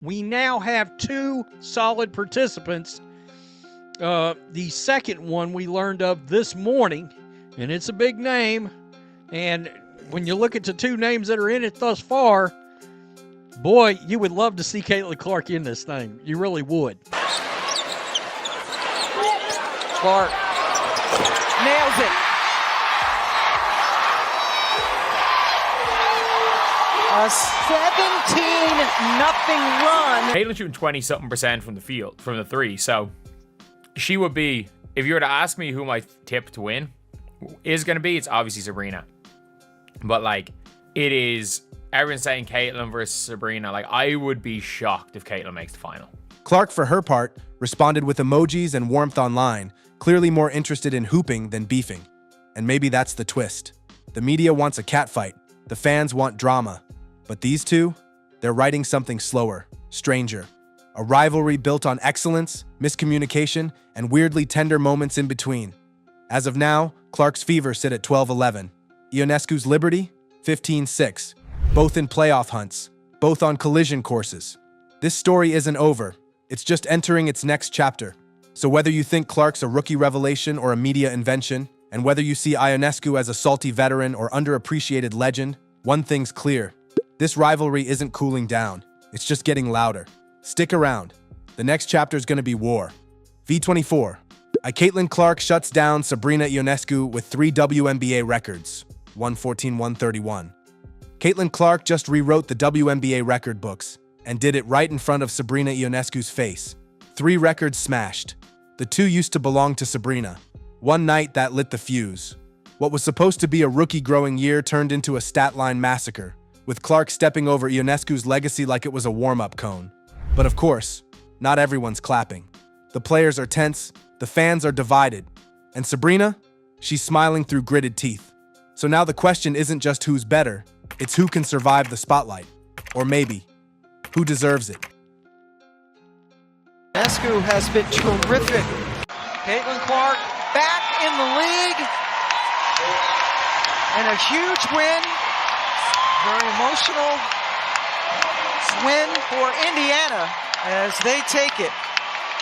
We now have two solid participants. The second one we learned of this morning, and it's a big name. And when you look at the two names that are in it thus far, boy, you would love to see Caitlin Clark in this thing. You really would. Clark nails it. A 17-0 run. Caitlin's shooting 20-something% from the field, from the three. So she would be, if you were to ask me who my tip to win is going to be, it's obviously Sabrina. But like, it is, everyone's saying Caitlin versus Sabrina. Like, I would be shocked if Caitlin makes the final. Clark, for her part, responded with emojis and warmth online, clearly more interested in hooping than beefing. And maybe that's the twist. The media wants a catfight. The fans want drama. But these two, they're writing something slower, stranger. A rivalry built on excellence, miscommunication, and weirdly tender moments in between. As of now, Clark's fever sit at 12-11. Ionescu's Liberty, 15-6. Both in playoff hunts, both on collision courses. This story isn't over. It's just entering its next chapter. So whether you think Clark's a rookie revelation or a media invention, and whether you see Ionescu as a salty veteran or underappreciated legend, one thing's clear. This rivalry isn't cooling down. It's just getting louder. Stick around. The next chapter is going to be war. V24. Caitlin Clark shuts down Sabrina Ionescu with 3 WNBA records, 114-131. Caitlin Clark just rewrote the WNBA record books and did it right in front of Sabrina Ionescu's face. 3 records smashed. The 2 used to belong to Sabrina. One night that lit the fuse. What was supposed to be a rookie growing year turned into a stat line massacre, with Clark stepping over Ionescu's legacy like it was a warm-up cone. But of course, not everyone's clapping. The players are tense, the fans are divided, and Sabrina, she's smiling through gritted teeth. So now the question isn't just who's better, it's who can survive the spotlight. Or maybe, who deserves it. Ionescu has been terrific. Caitlin Clark back in the league. And a huge win. Very emotional win for Indiana as they take it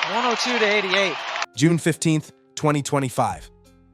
102-88. June 15th, 2025.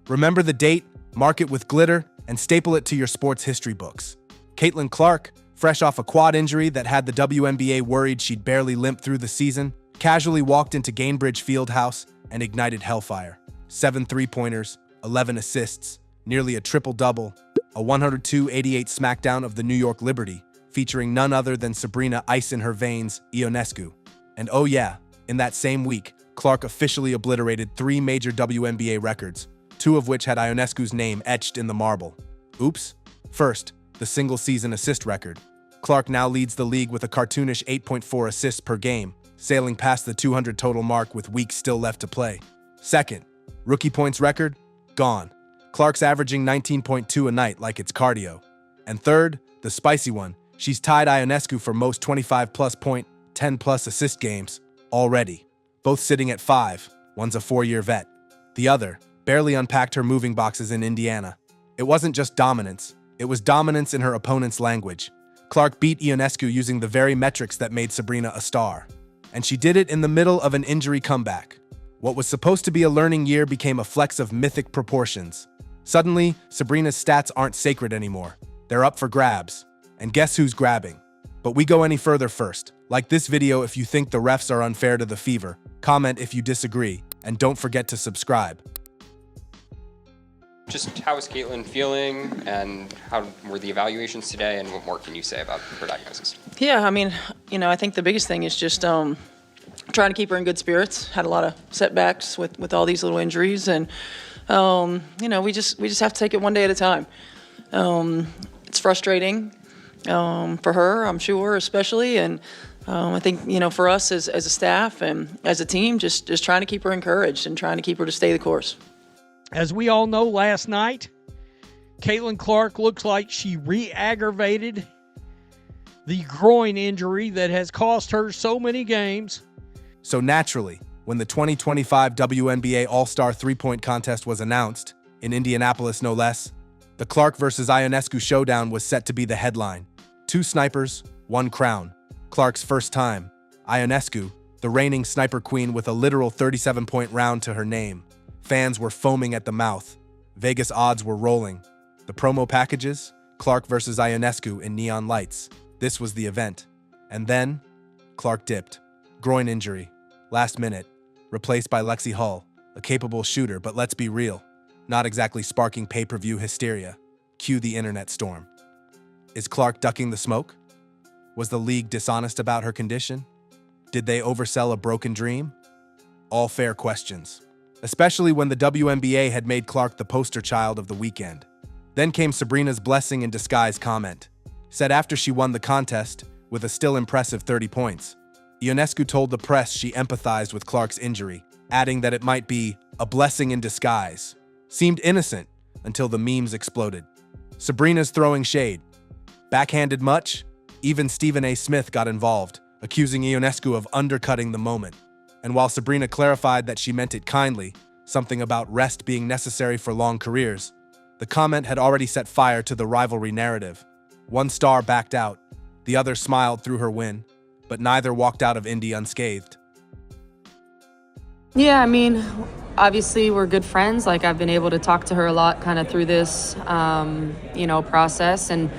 Remember the date, mark it with glitter, and staple it to your sports history books. Caitlin Clark, fresh off a quad injury that had the WNBA worried she'd barely limp through the season, casually walked into Gainbridge Fieldhouse and ignited hellfire. 7 3-pointers, 11 assists, nearly a triple-double, a 102-88 smackdown of the New York Liberty, featuring none other than Sabrina Ice in her veins, Ionescu. And oh yeah, in that same week, Clark officially obliterated 3 major WNBA records, 2 of which had Ionescu's name etched in the marble. Oops. First, the single-season assist record. Clark now leads the league with a cartoonish 8.4 assists per game, sailing past the 200 total mark with weeks still left to play. Second, rookie points record? Gone. Clark's averaging 19.2 a night like it's cardio. And third, the spicy one, she's tied Ionescu for most 25-plus point, 10-plus assist games already. Both sitting at 5, one's a 4-year vet. The other barely unpacked her moving boxes in Indiana. It wasn't just dominance, it was dominance in her opponent's language. Clark beat Ionescu using the very metrics that made Sabrina a star. And she did it in the middle of an injury comeback. What was supposed to be a learning year became a flex of mythic proportions. Suddenly, Sabrina's stats aren't sacred anymore. They're up for grabs. And guess who's grabbing? But we go any further first. Like this video if you think the refs are unfair to the Fever. Comment if you disagree. And don't forget to subscribe. Just how is Caitlin feeling, and how were the evaluations today, and what more can you say about her diagnosis? Yeah, I mean, I think the biggest thing is just trying to keep her in good spirits. Had a lot of setbacks with all these little injuries, and we just have to take it one day at a time. It's frustrating for her, I'm sure, especially, and I think for us as a staff and as a team, just trying to keep her encouraged and trying to keep her to stay the course. As we all know, last night, Caitlin Clark looks like she re-aggravated the groin injury that has cost her so many games. So naturally, when the 2025 WNBA All-Star three-point contest was announced, in Indianapolis no less, the Clark versus Ionescu showdown was set to be the headline. 2 snipers, 1 crown. Clark's first time. Ionescu, the reigning sniper queen with a literal 37-point round to her name. Fans were foaming at the mouth. Vegas odds were rolling. The promo packages? Clark versus Ionescu in neon lights. This was the event. And then, Clark dipped. Groin injury. Last minute. Replaced by Lexi Hull, a capable shooter, but let's be real. Not exactly sparking pay-per-view hysteria. Cue the internet storm. Is Clark ducking the smoke? Was the league dishonest about her condition? Did they oversell a broken dream? All fair questions, especially when the WNBA had made Clark the poster child of the weekend. Then came Sabrina's blessing in disguise comment. Said after she won the contest, with a still impressive 30 points, Ionescu told the press she empathized with Clark's injury, adding that it might be a blessing in disguise. Seemed innocent until the memes exploded. Sabrina's throwing shade. Backhanded much? Even Stephen A. Smith got involved, accusing Ionescu of undercutting the moment. And while Sabrina clarified that she meant it kindly, something about rest being necessary for long careers, the comment had already set fire to the rivalry narrative. One star backed out, the other smiled through her win, but neither walked out of Indy unscathed. Yeah, I mean, obviously we're good friends. Like, I've been able to talk to her a lot kind of through this, process. And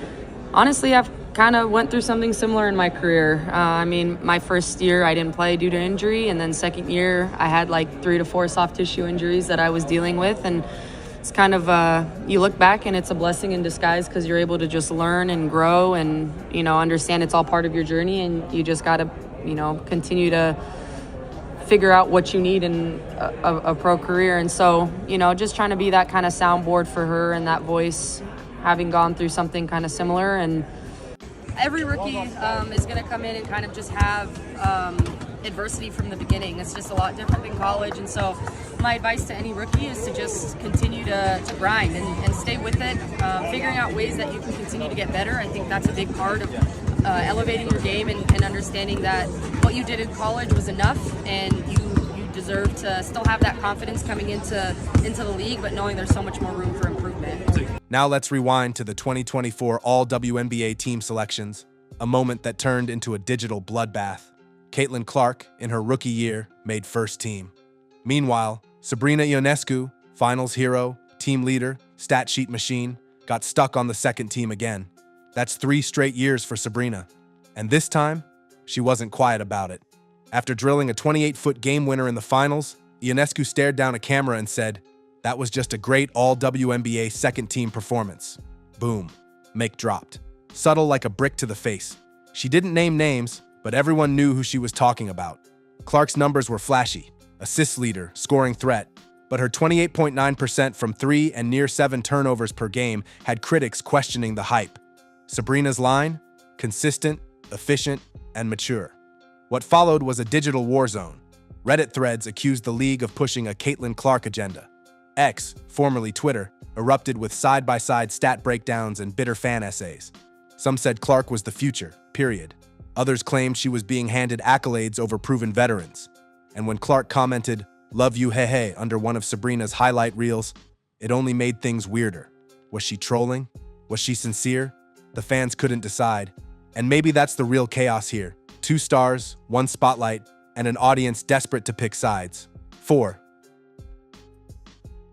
honestly, I've kind of went through something similar in my career. I mean, my first year I didn't play due to injury, and then second year I had like 3 to 4 soft tissue injuries that I was dealing with. And it's kind of, you look back and it's a blessing in disguise because you're able to just learn and grow and, understand it's all part of your journey, and you just got to, continue to figure out what you need in a pro career. And so, just trying to be that kind of soundboard for her and that voice, having gone through something kind of similar. And every rookie is going to come in and kind of just have adversity from the beginning. It's just a lot different than college. And so my advice to any rookie is to just continue to grind and stay with it, figuring out ways that you can continue to get better. I think that's a big part of elevating your game and understanding that what you did in college was enough, and you deserve to still have that confidence coming into the league, but knowing there's so much more room for improvement. Now let's rewind to the 2024 All-WNBA team selections, a moment that turned into a digital bloodbath. Caitlin Clark, in her rookie year, made first team. Meanwhile, Sabrina Ionescu, finals hero, team leader, stat sheet machine, got stuck on the second team again. That's 3 straight years for Sabrina. And this time, she wasn't quiet about it. After drilling a 28-foot game winner in the finals, Ionescu stared down a camera and said, "That was just a great All-WNBA second-team performance." Boom. Mic dropped. Subtle like a brick to the face. She didn't name names, but everyone knew who she was talking about. Clark's numbers were flashy. Assist leader, scoring threat. But her 28.9% from 3 and near 7 turnovers per game had critics questioning the hype. Sabrina's line? Consistent, efficient, and mature. What followed was a digital war zone. Reddit threads accused the league of pushing a Caitlin Clark agenda. X, formerly Twitter, erupted with side-by-side stat breakdowns and bitter fan essays. Some said Clark was the future, period. Others claimed she was being handed accolades over proven veterans. And when Clark commented, "Love you, hey hey," under one of Sabrina's highlight reels, it only made things weirder. Was she trolling? Was she sincere? The fans couldn't decide. And maybe that's the real chaos here. 2 stars, 1 spotlight, and an audience desperate to pick sides. 4.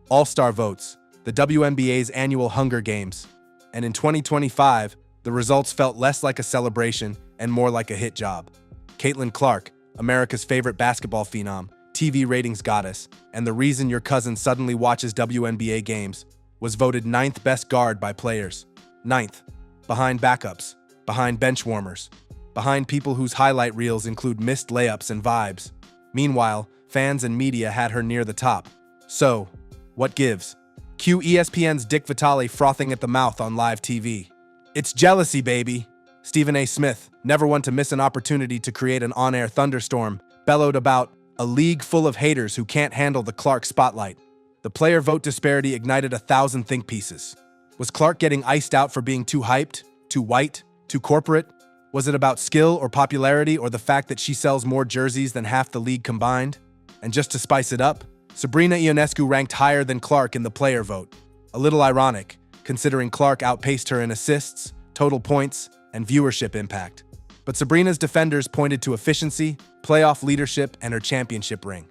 All-Star votes, the WNBA's annual Hunger Games. And in 2025, the results felt less like a celebration and more like a hit job. Caitlin Clark, America's favorite basketball phenom, TV ratings goddess, and the reason your cousin suddenly watches WNBA games, was voted 9th best guard by players. 9th. Behind backups, behind bench warmers, behind people whose highlight reels include missed layups and vibes. Meanwhile, fans and media had her near the top. So, what gives? Cue ESPN's Dick Vitale frothing at the mouth on live TV. "It's jealousy, baby." Stephen A. Smith, never one to miss an opportunity to create an on-air thunderstorm, bellowed about a league full of haters who can't handle the Clark spotlight. The player vote disparity ignited 1,000 think pieces. Was Clark getting iced out for being too hyped, too white, too corporate? Was it about skill or popularity, or the fact that she sells more jerseys than half the league combined? And just to spice it up, Sabrina Ionescu ranked higher than Clark in the player vote. A little ironic, considering Clark outpaced her in assists, total points, and viewership impact. But Sabrina's defenders pointed to efficiency, playoff leadership, and her championship ring.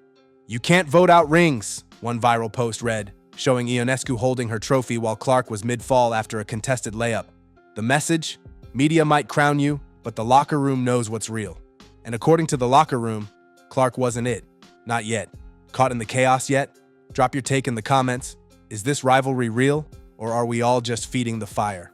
"You can't vote out rings," one viral post read, showing Ionescu holding her trophy while Clark was mid-fall after a contested layup. The message? Media might crown you, but the locker room knows what's real. And according to the locker room, Clark wasn't it. Not yet. Caught in the chaos yet? Drop your take in the comments. Is this rivalry real, or are we all just feeding the fire?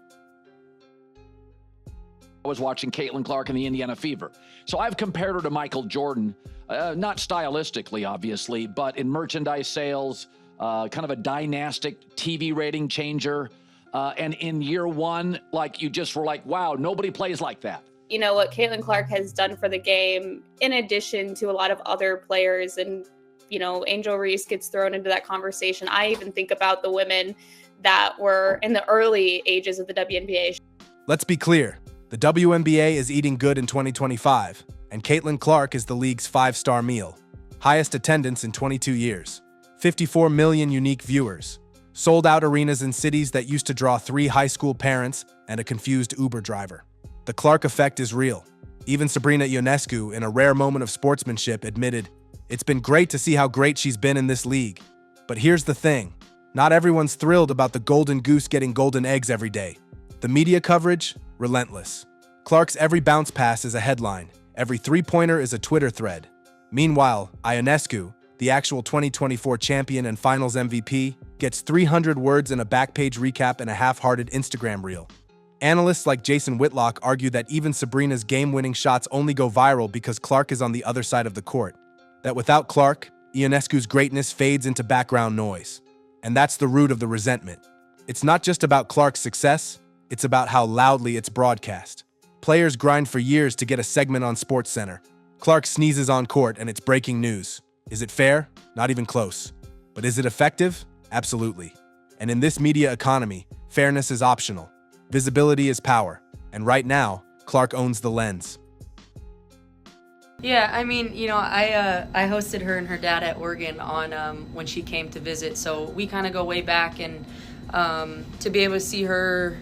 I was watching Caitlin Clark in the Indiana Fever. So I've compared her to Michael Jordan, not stylistically, obviously, but in merchandise sales, kind of a dynastic TV rating changer. And in year one, like you just were like, wow, nobody plays like that. You know, what Caitlin Clark has done for the game, in addition to a lot of other players, and, you know, Angel Reese gets thrown into that conversation. I even think about the women that were in the early ages of the WNBA. Let's be clear. The WNBA is eating good in 2025, and Caitlin Clark is the league's five-star meal. Highest attendance in 22 years. 54 million unique viewers. Sold-out arenas in cities that used to draw 3 high school parents and a confused Uber driver. The Clark effect is real. Even Sabrina Ionescu, in a rare moment of sportsmanship, admitted, "It's been great to see how great she's been in this league. But here's the thing. Not everyone's thrilled about the golden goose getting golden eggs every day. The media coverage? Relentless. Clark's every bounce pass is a headline. Every three-pointer is a Twitter thread. Meanwhile, Ionescu, the actual 2024 champion and finals MVP, gets 300 words in a back-page recap and a half-hearted Instagram reel. Analysts like Jason Whitlock argue that even Sabrina's game-winning shots only go viral because Clark is on the other side of the court. That without Clark, Ionescu's greatness fades into background noise. And that's the root of the resentment. It's not just about Clark's success, it's about how loudly it's broadcast. Players grind for years to get a segment on SportsCenter. Clark sneezes on court and it's breaking news. Is it fair? Not even close. But is it effective? Absolutely. And in this media economy, fairness is optional. Visibility is power. And right now, Clark owns the lens. Yeah, I mean, you know, I hosted her and her dad at Oregon on when she came to visit, so we kind of go way back, and to be able to see her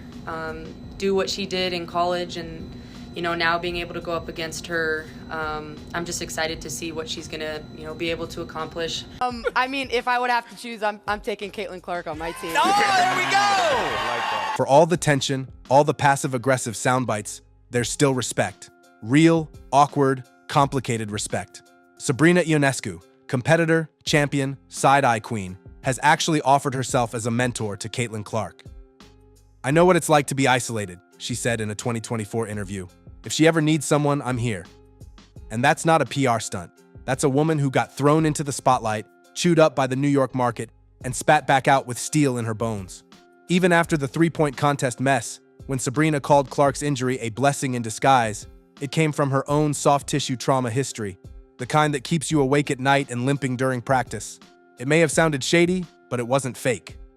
do what she did in college, and you know, now being able to go up against her, I'm just excited to see what she's gonna, you know, be able to accomplish. I mean, if I would have to choose, I'm taking Caitlin Clark on my team. Oh, there we go! For all the tension, all the passive-aggressive sound bites, there's still respect. Real, awkward, complicated respect. Sabrina Ionescu, competitor, champion, side-eye queen, has actually offered herself as a mentor to Caitlin Clark. "I know what it's like to be isolated," she said in a 2024 interview. "If she ever needs someone, I'm here." And that's not a PR stunt. That's a woman who got thrown into the spotlight, chewed up by the New York market, and spat back out with steel in her bones. Even after the three-point contest mess, when Sabrina called Clark's injury a blessing in disguise, it came from her own soft tissue trauma history, the kind that keeps you awake at night and limping during practice. It may have sounded shady, but it wasn't fake.